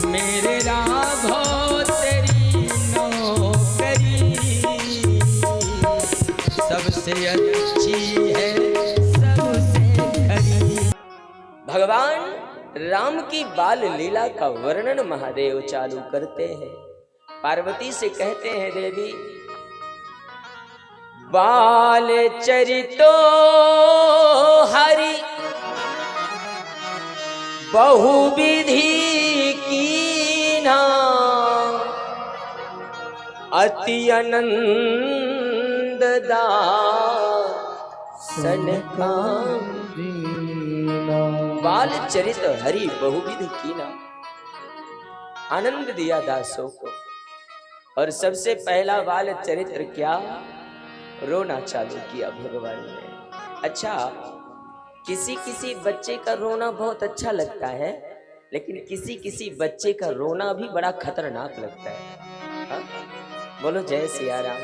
मेरे राघव तेरी नौकरी सबसे अच्छी है सबसे खरी। भगवान राम की बाल लीला का वर्णन महादेव चालू करते हैं। पार्वती से कहते हैं देवी बाल चरितो हरि बहुविधि कीना अति आनंद दासन काम। बाल चरित हरि बहुविधि कीना, आनंद दिया दासों को। और सबसे पहला बाल चरित्र क्या, रोना चालू किया भगवान ने। अच्छा, किसी किसी बच्चे का रोना बहुत अच्छा लगता है, लेकिन किसी किसी बच्चे का रोना भी बड़ा खतरनाक लगता है। हा? बोलो जय सिया राम।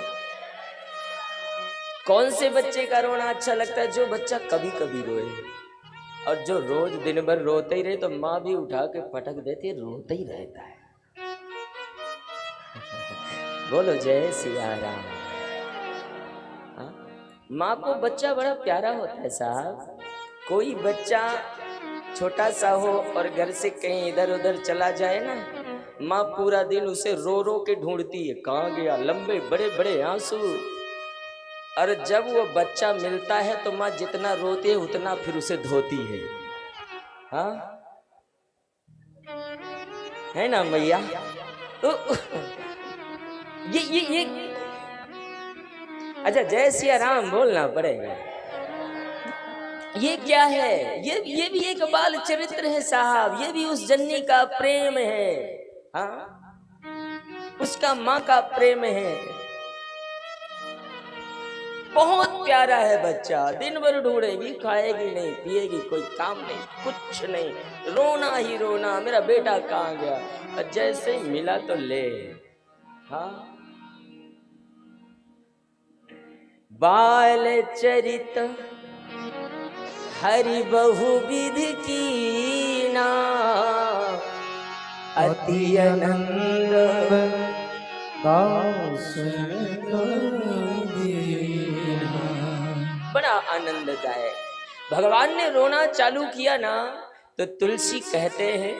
कौन से बच्चे का रोना अच्छा लगता है? जो बच्चा कभी कभी रोए, और जो रोज दिन भर रोते ही रहे तो माँ भी उठा के पटक देती, रोता ही रहता है। बोलो जय सिया राम। माँ को बच्चा बड़ा प्यारा होता है साहब। कोई बच्चा छोटा सा हो और घर से कहीं इधर उधर चला जाए ना, माँ पूरा दिन उसे रो रो के ढूंढती है, कहाँ गया, लंबे बड़े बड़े आंसू। और जब वो बच्चा मिलता है तो माँ जितना रोती है उतना फिर उसे धोती है। हाँ है ना मैया? तो ये अच्छा, जय सिया राम बोलना पड़ेगा। ये क्या है? ये भी एक बाल चरित्र है साहब। ये भी उस जन्नी का प्रेम है। हाँ, उसका माँ का प्रेम है। बहुत प्यारा है बच्चा। दिन भर ढूंढेगी, खाएगी नहीं, पिएगी, कोई काम नहीं, कुछ नहीं, रोना ही रोना, मेरा बेटा कहाँ गया। और जैसे मिला तो ले। हाँ, बाल चरित हरि बहुविधि कीना अति आनंद बड़ा आनंददायक। भगवान ने रोना चालू किया ना, तो तुलसी कहते हैं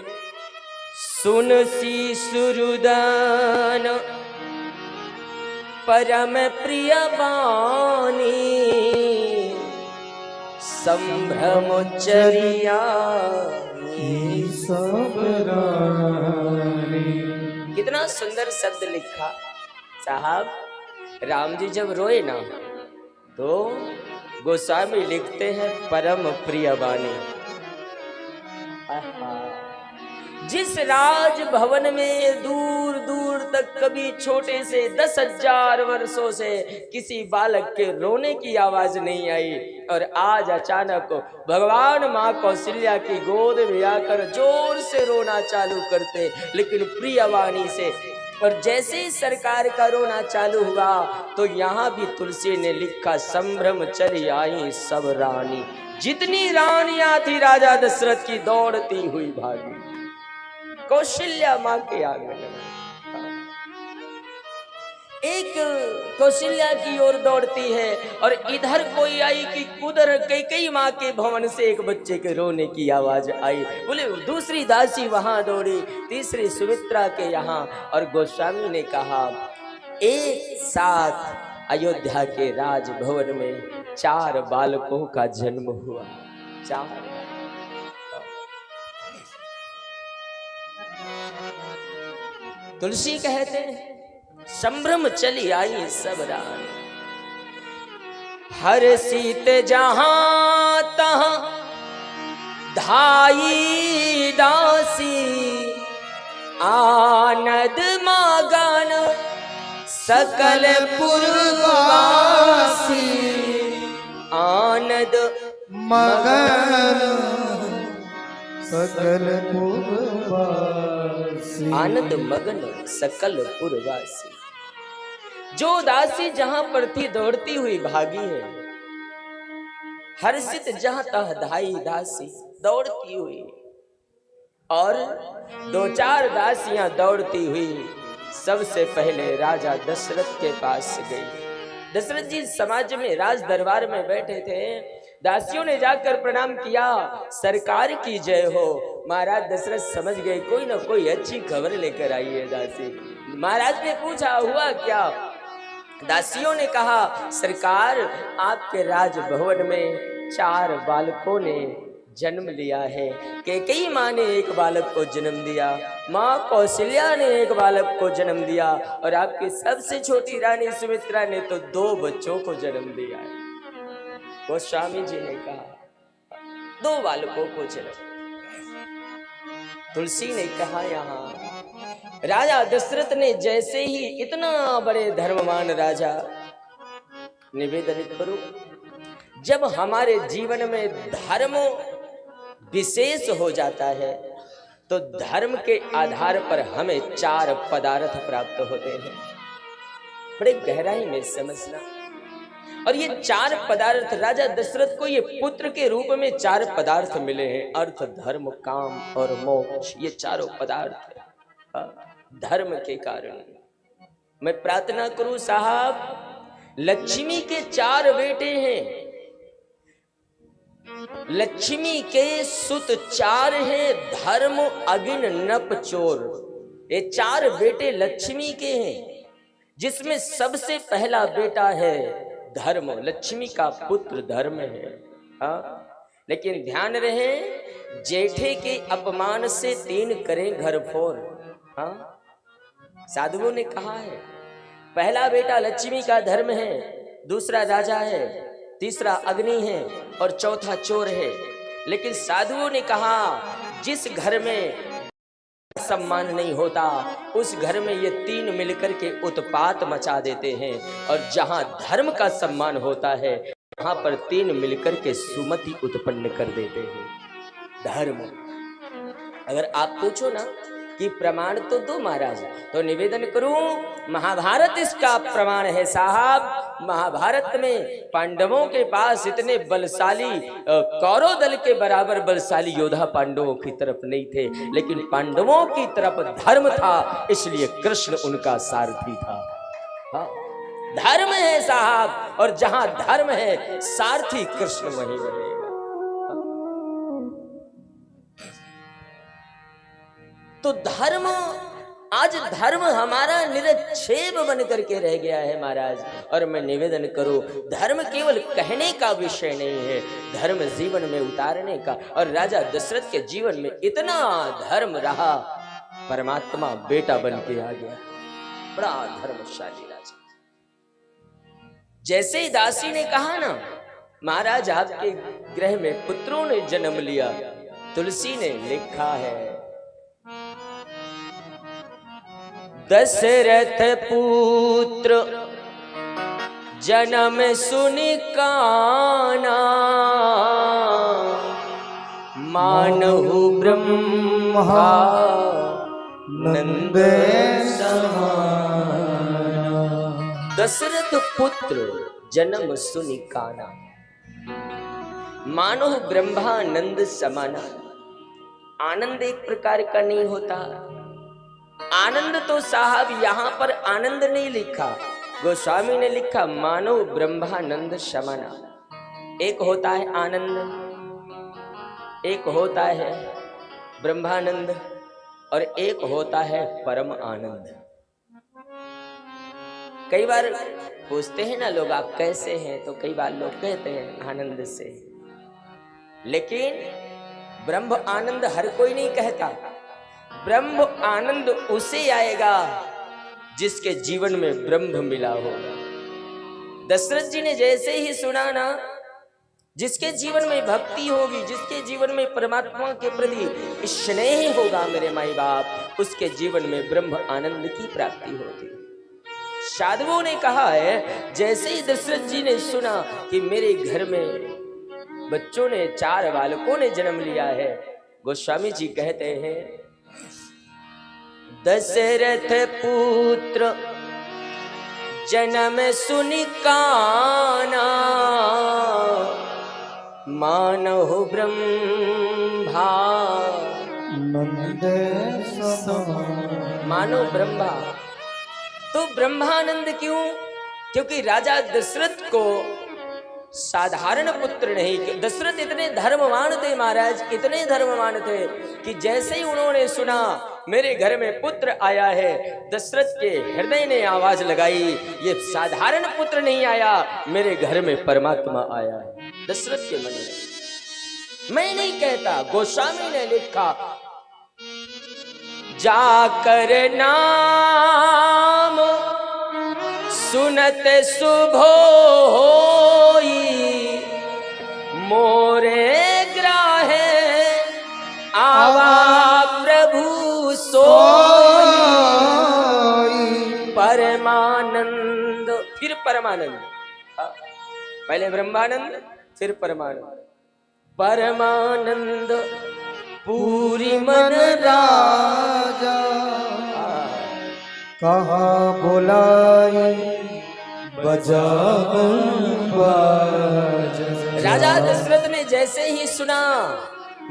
सुन सी सुरुदान परम प्रिय बानी संभ्रम चरिया सब रानी। कितना सुंदर शब्द लिखा साहब। राम जी जब रोए ना तो गोस्वामी लिखते हैं परम प्रिय बानी। जिस राज भवन में दूर दूर तक कभी छोटे से 10,000 वर्षों से किसी बालक के रोने की आवाज नहीं आई, और आज अचानक भगवान माँ कौशल्या की गोद में आकर जोर से रोना चालू करते, लेकिन प्रियवाणी से। और जैसे ही सरकार का रोना चालू हुआ तो यहाँ भी तुलसी ने लिखा संभ्रम चली आई सब रानी। जितनी रानियां थी राजा दशरथ की दौड़ती हुई भागी कौशल्या माँ के आंगन में। एक कौशल्या की ओर दौड़ती है, और इधर कोई आई कि उधर कई माँ के भवन से एक बच्चे के रोने की आवाज आई। बोले दूसरी दासी वहां दौड़ी, तीसरी सुमित्रा के यहाँ। और गोस्वामी ने कहा एक साथ अयोध्या के राजभवन में 4 बालकों का जन्म हुआ। 4। तुलसी कहते हैं संभ्रम चली आई सब रानी। हर सीत जहां तहां धाई दासी आनंद मगन सकल पुरवासी। आनंद मगन सकल पुरवासी। आनंद मगन सकल पुरवासी। जो दासी जहां पर थी दौड़ती हुई भागी है। हर्षित जहां तह धाई दासी दौड़ती हुई। और दो चार दासियां दौड़ती हुई सबसे पहले राजा दशरथ के पास गई। दशरथ जी समाज में राज दरबार में बैठे थे। दासियों ने जाकर प्रणाम किया, सरकार की जय हो। महाराज दशरथ समझ गए कोई ना कोई अच्छी खबर लेकर आई है दासी। महाराज ने पूछा हुआ क्या? दासियों ने कहा सरकार आपके राजभवन में 4 बालकों ने जन्म लिया है। कैकेयी माँ ने एक बालक को जन्म दिया, माँ कौशल्या ने एक बालक को जन्म दिया और आपकी सबसे छोटी रानी सुमित्रा ने तो 2 बच्चों को जन्म दिया है। गोस्वामी जी ने कहा 2 बालकों को जन्म। तुलसी ने कहा यहाँ राजा दशरथ ने जैसे ही इतना बड़े धर्मवान राजा, निवेदन करो जब हमारे जीवन में धर्म विशेष हो जाता है तो धर्म के आधार पर हमें 4 पदार्थ प्राप्त होते हैं। बड़े गहराई में समझना। और ये 4 पदार्थ राजा दशरथ को ये पुत्र के रूप में 4 पदार्थ मिले हैं, अर्थ धर्म काम और मोक्ष। ये चारों पदार्थ धर्म के कारण। मैं प्रार्थना करूं साहब, लक्ष्मी के 4 बेटे हैं, लक्ष्मी के सुत 4 हैं, धर्म अगिन नप चोर। ये 4 बेटे लक्ष्मी के हैं, जिसमें सबसे पहला बेटा है धर्म। लक्ष्मी का पुत्र धर्म है। लेकिन ध्यान रहे जेठे के अपमान से 3 करें घर फोर। साधुओं ने कहा है पहला बेटा लक्ष्मी का धर्म है, दूसरा राजा है, तीसरा अग्नि है और चौथा चोर है। लेकिन साधुओं ने कहा जिस घर में सम्मान नहीं होता उस घर में ये 3 मिलकर के उत्पात मचा देते हैं, और जहां धर्म का सम्मान होता है वहां पर 3 मिलकर के सुमति उत्पन्न कर देते हैं। धर्म। अगर आप पूछो ना कि प्रमाण तो दो महाराज, तो निवेदन करूं महाभारत इसका प्रमाण है साहब। महाभारत में पांडवों के पास इतने बलशाली, कौरव दल के बराबर बलशाली योद्धा पांडवों की तरफ नहीं थे, लेकिन पांडवों की तरफ धर्म था, इसलिए कृष्ण उनका सारथी था। धर्म है साहब, और जहां धर्म है सारथी कृष्ण वहीं रहेगा। तो धर्म, आज धर्म हमारा निरक्षेप बन करके रह गया है महाराज। और मैं निवेदन करूं धर्म केवल कहने का विषय नहीं है, धर्म जीवन में उतारने का। और राजा दशरथ के जीवन में इतना धर्म रहा, परमात्मा बेटा बन के आ गया, बड़ा धर्मशाली राजा। जैसे ही दासी ने कहा ना महाराज आपके गृह में पुत्रों ने जन्म लिया, तुलसी ने लिखा है दशरथ पुत्र जन्म सुनि काना, मानहु ब्रह्मा नंद समाना। दशरथ पुत्र जन्म सुनि काना, मानहु ब्रह्मा नंद समाना। आनंद एक प्रकार का नहीं होता। आनंद तो साहब यहां पर आनंद नहीं लिखा, गोस्वामी ने लिखा मानो ब्रह्मानंद शमना। एक होता है आनंद, एक होता है ब्रह्मानंद, और एक होता है परम आनंद। कई बार पूछते हैं ना लोग आप कैसे हैं, तो कई बार लोग कहते हैं आनंद से, लेकिन ब्रह्म आनंद हर कोई नहीं कहता। ब्रह्म आनंद उसे आएगा जिसके जीवन में ब्रह्म मिला होगा। दशरथ जी ने जैसे ही सुना ना, जिसके जीवन में भक्ति होगी, जिसके जीवन में परमात्मा के प्रति स्नेह होगा मेरे माई बाप, उसके जीवन में ब्रह्म आनंद की प्राप्ति होती। साधुओं ने कहा है जैसे ही दशरथ जी ने सुना कि मेरे घर में बच्चों ने 4 बालकों ने जन्म लिया है, गोस्वामी जी कहते हैं दशरथ पुत्र जन्म सुनि काना, मानहु ब्रह्मा नंद समान। मानो ब्रह्मा। तो ब्रह्मानंद क्यों? क्योंकि राजा दशरथ को साधारण पुत्र नहीं, दशरथ इतने धर्मवान थे महाराज, इतने धर्मवान थे कि जैसे ही उन्होंने सुना मेरे घर में पुत्र आया है, दशरथ के हृदय ने आवाज लगाई, ये साधारण पुत्र नहीं आया, मेरे घर में परमात्मा आया है। दशरथ के मन में, मैं नहीं कहता, गोस्वामी ने लिखा, जाकर नाम सुनत शुभ होई, मोरे ग्राहे आवा प्रभु सोई। परमानंद, फिर परमानंद, पहले ब्रह्मानंद फिर परमानंद। परमानंद पूरी मन राजा कहा बोलाई बजावन बाजा। राजा दशरथ ने जैसे ही सुना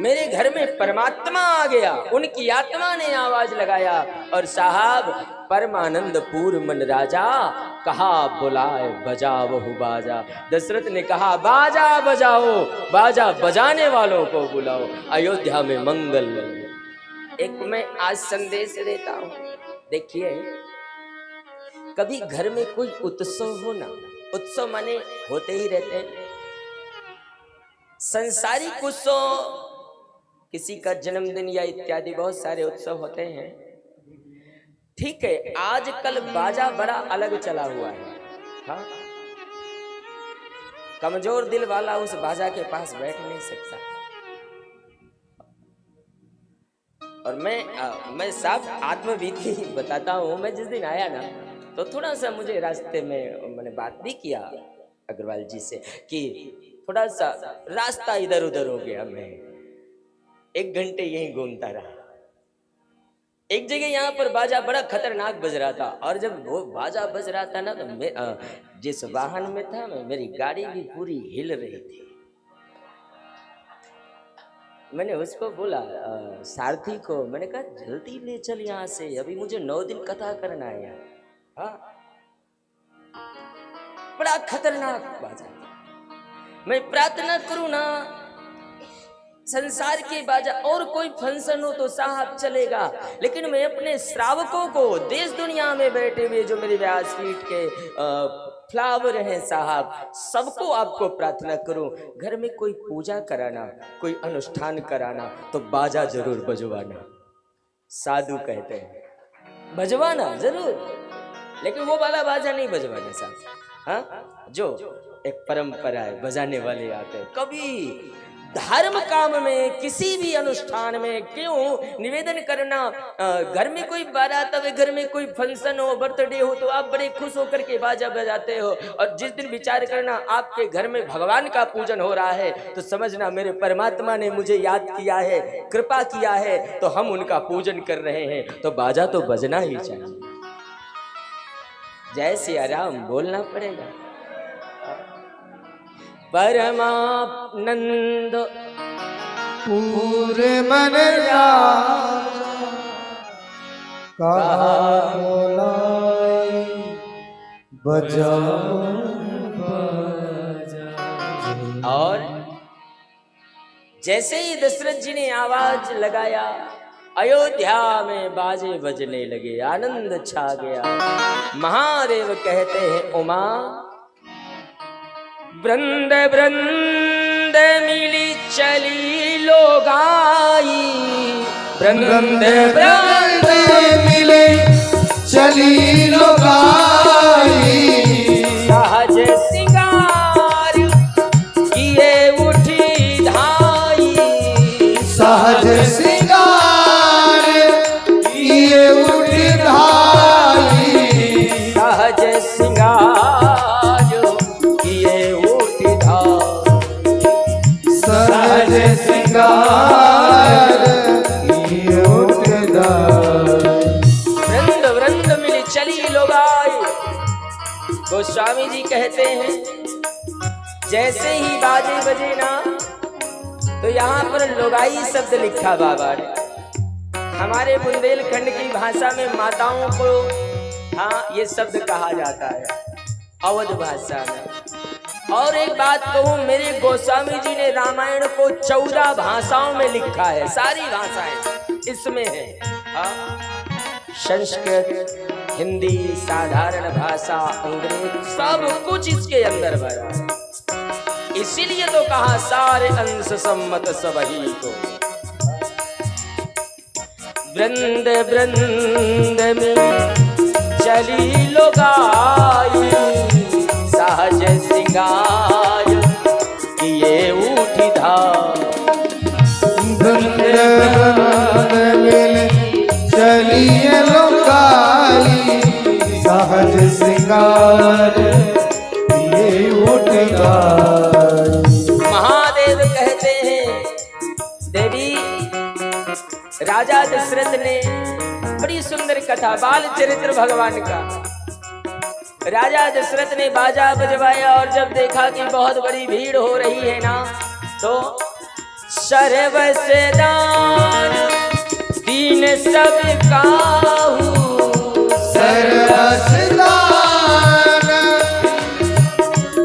मेरे घर में परमात्मा आ गया, उनकी आत्मा ने आवाज लगाया और साहब परमानंद पूर्व मन राजा कहा बुलाए बजाओ बाजा। दशरथ ने कहा बाजा बजाओ, बाजा बजाने वालों को बुलाओ, अयोध्या में मंगल। एक मैं आज संदेश देता हूं, देखिए कभी घर में कोई उत्सव हो ना, उत्सव माने होते ही रहते हैं, संसारिक उत्सव, किसी का जन्मदिन या इत्यादि बहुत सारे उत्सव होते हैं, ठीक है। आजकल बाजा बड़ा अलग चला हुआ है, हाँ? कमजोर दिल वाला उस बाजा के पास बैठ नहीं सकता। और मैं साफ आत्मबीती बताता हूँ। मैं जिस दिन आया ना तो थोड़ा सा मुझे रास्ते में मैंने बात भी किया अग्रवाल जी से कि थोड़ा सा रास्ता इधर उधर हो गया, मैं 1 घंटे यहीं घूमता रहा। एक जगह यहाँ पर बाजा बड़ा खतरनाक बज रहा था, और जब वो बाजा बज रहा था ना तो मैं जिस वाहन में था मेरी गाड़ी भी पूरी हिल रही थी। मैंने उसको बोला सारथी को, मैंने कहा जल्दी ले चल यहाँ से, अभी मुझे 9 दिन कथा करना है यहाँ। हाँ, बड़ा खतरनाक बाजा। मैं प्रार्थना करूं ना संसार के बाजा और कोई फंक्शन हो तो साहब चलेगा, लेकिन मैं अपने श्रावकों को देश दुनिया में बैठे हुए जो मेरे व्यासपीठ के फ्लावर हैं साहब, सबको आपको प्रार्थना करूं, घर में कोई पूजा कराना, कोई अनुष्ठान कराना तो बाजा जरूर बजवाना। साधु कहते हैं बजवाना जरूर, लेकिन वो वाला बाजा नहीं बजवाना साहब। हाँ, जो एक परंपरा है, बजाने वाले आते हैं। कभी धर्म काम में किसी भी अनुष्ठान में क्यों निवेदन करना, घर में कोई बारात हो, घर में कोई फंक्शन हो, बर्थडे हो, तो आप बड़े खुश होकर के बाजा बजाते हो, और जिस दिन विचार करना आपके घर में भगवान का पूजन हो रहा है तो समझना मेरे परमात्मा ने मुझे याद किया है, कृपा किया है, तो हम उनका पूजन कर रहे हैं, तो बाजा तो बजना ही चाहिए। जय सिया राम बोलना पड़ेगा। परमानंद पूरे मन राजा कहा बोलाई बजावन बाजा। और जैसे ही दशरथ जी ने आवाज लगाया, अयोध्या में बाजे बजने लगे, आनंद छा गया। महादेव कहते हैं उमा वृंद वृंद मिली चली लोगाई, वृंद वृंद मिले चली लोगाई, सहज सिंगार किए उठी धाई, सहज सिंगार किए उठी धाई, सहज सिंगार किए उठी धाई, सहज सिंगार किए उठी धाई। वृंद वृंद मिली चली लोगाई। गोस्वामी जी कहते हैं जैसे ही बाजे बजे ना तो यहाँ पर लोगाई शब्द लिखा बाबा ने। हमारे बुंदेलखंड की भाषा में माताओं को हाँ ये शब्द कहा जाता है अवध भाषा में। और एक बात कहूँ, मेरे गोस्वामी जी ने रामायण को 14 भाषाओं में लिखा है, सारी भाषाएं इसमें है। संस्कृत, हिंदी, साधारण भाषा, अंग्रेजी, सब कुछ इसके अंदर भरा है। इसीलिए तो कहा सारे अंश सम्मत सबही को। वृंद वृंद में चली लो गाई, सहज सिंगार किए उठी धार। वृंद में चलिए लो गाई, सहज सिंगार किए उठी धार। महादेव कहते हैं, देवी राजा दशरथ ने बड़ी सुंदर कथा, बाल चरित्र भगवान का। राजा दशरथ ने बाजा बजवाया और जब देखा कि बहुत बड़ी भीड़ हो रही है ना, तो सर्वसदान दीन सब काहू, सर्वसदान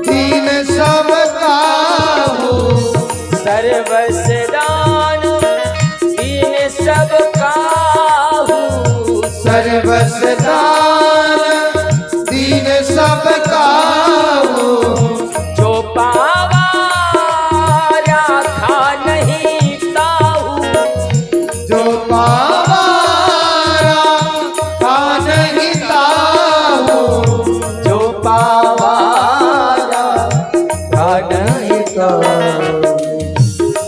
दीन सब काहू, सर्वसदान दीन सब काहू, सर्वसदान दीन सब काहू। जो पावा राखा नहीं ताहू, जो पावा राखा नहीं ताहू, जो पावा राखा नहीं ताहू,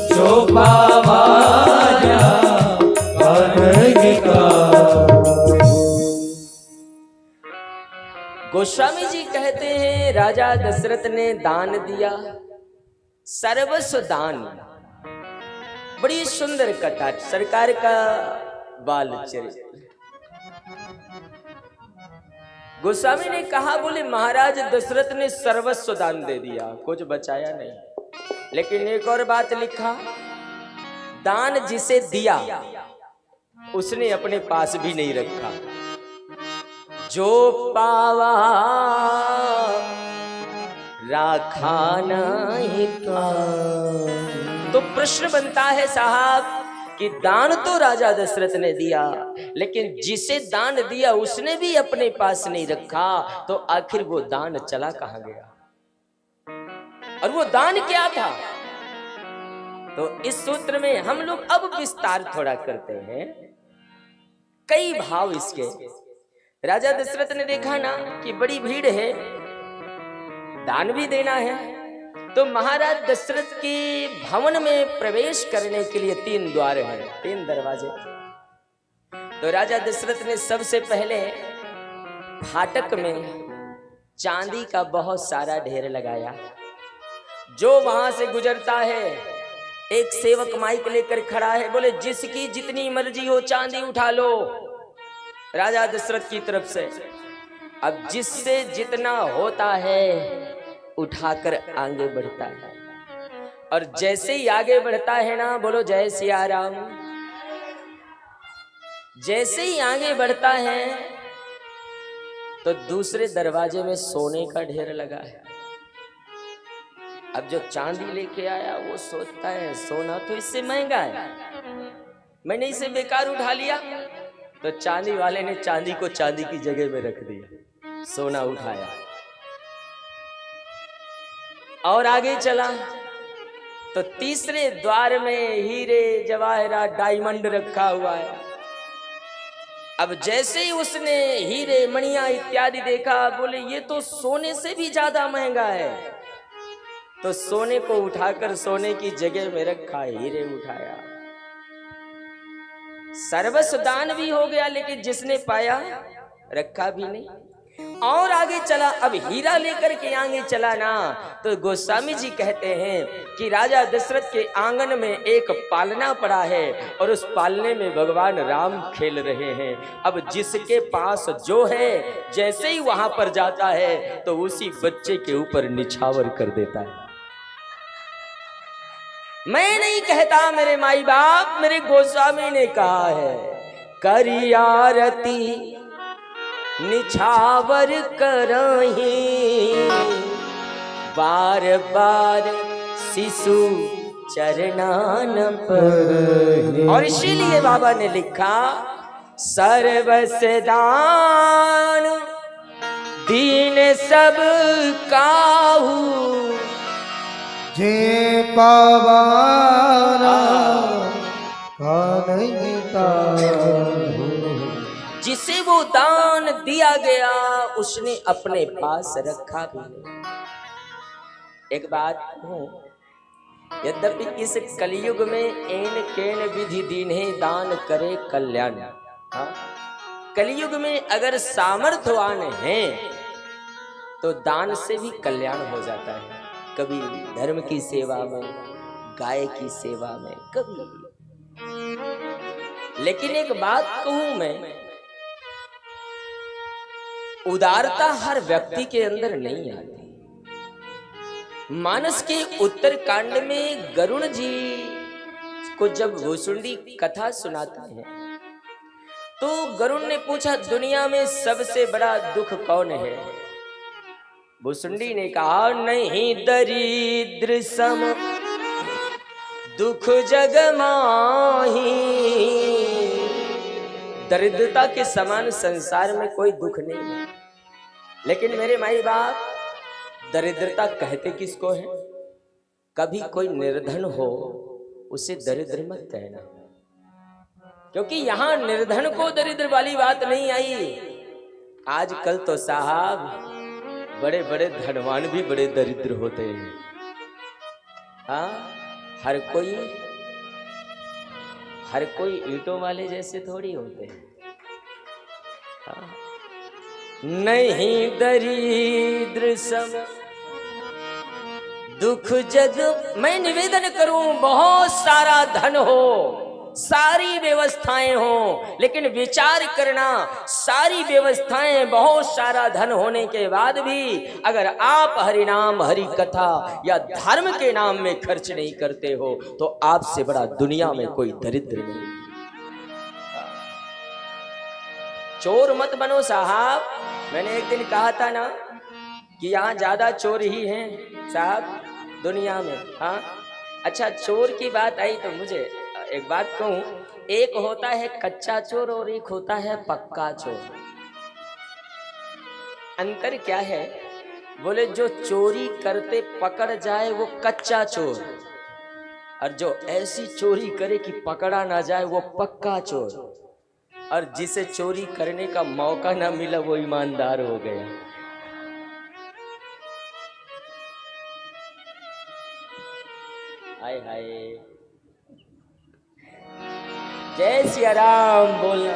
जो पावा राखा नहीं ताहू। गोस्वामी जी कहते हैं राजा दशरथ ने दान दिया, सर्वस्व दान। बड़ी सुंदर कथा, सरकार का बाल चरित्र। गोस्वामी ने कहा, बोले महाराज दशरथ ने सर्वस्व दान दे दिया, कुछ बचाया नहीं। लेकिन एक और बात लिखा, दान जिसे दिया उसने अपने पास भी नहीं रखा। जो पावा राखा नहीं था। तो प्रश्न बनता है साहब कि दान तो राजा दशरथ ने दिया, लेकिन जिसे दान दिया उसने भी अपने पास नहीं रखा, तो आखिर वो दान चला कहां गया? और वो दान क्या था? तो इस सूत्र में हम लोग अब विस्तार थोड़ा करते हैं। कई भाव इसके। राजा दशरथ ने देखा ना कि बड़ी भीड़ है, दान भी देना है, तो महाराज दशरथ के भवन में प्रवेश करने के लिए 3 द्वार हैं, 3 दरवाजे। तो राजा दशरथ ने सबसे पहले फाटक में चांदी का बहुत सारा ढेर लगाया। जो वहां से गुजरता है, एक सेवक माइक लेकर खड़ा है, बोले जिसकी जितनी मर्जी हो चांदी उठा लो, राजा दशरथ की तरफ से। अब जिससे जितना होता है उठाकर आगे बढ़ता है, और जैसे ही आगे बढ़ता है ना, बोलो जय सिया राम, जैसे ही आगे बढ़ता है तो दूसरे दरवाजे में सोने का ढेर लगा है। अब जो चांदी लेके आया वो सोचता है सोना तो इससे महंगा है, मैंने इसे बेकार उठा लिया। तो चांदी वाले ने चांदी को चांदी की जगह में रख दिया, सोना उठाया और आगे चला। तो तीसरे द्वार में हीरे जवाहरात डायमंड रखा हुआ है। अब जैसे ही उसने हीरे मणियां इत्यादि देखा, बोले ये तो सोने से भी ज्यादा महंगा है। तो सोने को उठाकर सोने की जगह में रखा, हीरे उठाया। सर्वस्व दान भी हो गया, लेकिन जिसने पाया रखा भी नहीं। और आगे चला, अब हीरा लेकर के आगे चला ना, तो गोस्वामी जी कहते हैं कि राजा दशरथ के आंगन में एक पालना पड़ा है और उस पालने में भगवान राम खेल रहे हैं। अब जिसके पास जो है, जैसे ही वहां पर जाता है तो उसी बच्चे के ऊपर निछावर कर देता है। मैं नहीं कहता, मेरे माई बाप, मेरे गोस्वामी ने कहा है। करी आरती निछावर करही, बार बार शिशु चरणान पर। और इसीलिए बाबा ने लिखा सर्वस दान दीन सब काहू, जे पावाना नहीं ताहू। जिसे वो दान दिया गया उसने अपने पास रखा भी नहीं। एक बात कहूं, यद्यपि इस कलयुग में एन केन विधि दीन्हे दान करे कल्याण। हाँ? कलयुग में अगर सामर्थ्यवान है तो दान से भी कल्याण हो जाता है। कभी धर्म की सेवा में, गाय की सेवा में, कभी। लेकिन एक बात कहूं मैं, उदारता हर व्यक्ति के अंदर नहीं आती। मानस के उत्तर कांड में गरुण जी को जब भुसुंडी कथा सुनाता है तो गरुण ने पूछा दुनिया में सबसे बड़ा दुख कौन है? भुसुंडी ने कहा नहीं दरिद्र सम दुख जग माही। दरिद्रता के समान संसार में कोई दुख नहीं है। लेकिन मेरे माई बाप, दरिद्रता कहते किसको है? कभी कोई निर्धन हो उसे दरिद्र मत कहना, क्योंकि यहां निर्धन को दरिद्र वाली बात नहीं आई। आजकल तो साहब बड़े बड़े धनवान भी बड़े दरिद्र होते हैं। हाँ, हर कोई ईंटों वाले जैसे थोड़ी होते हैं। हाँ? नहीं दरिद्र सम दुख जग। मैं निवेदन करूं, बहुत सारा धन हो, सारी व्यवस्थाएं हो, लेकिन विचार करना, सारी व्यवस्थाएं, बहुत सारा धन होने के बाद भी अगर आप हरि नाम, हरि कथा या धर्म के नाम में खर्च नहीं करते हो तो आपसे बड़ा दुनिया में कोई दरिद्र नहीं। चोर मत बनो साहब। मैंने एक दिन कहा था ना कि यहाँ ज्यादा चोर ही हैं साहब दुनिया में। हाँ, अच्छा, चोर की बात आई तो मुझे एक बात कहूं, एक होता है कच्चा चोर और एक होता है पक्का चोर। अंतर क्या है? बोले जो चोरी करते पकड़ जाए वो कच्चा चोर, और जो ऐसी चोरी करे कि पकड़ा ना जाए वो पक्का चोर, और जिसे चोरी करने का मौका ना मिला वो ईमानदार हो गया। हाय हाय, जय सिया राम बोलना।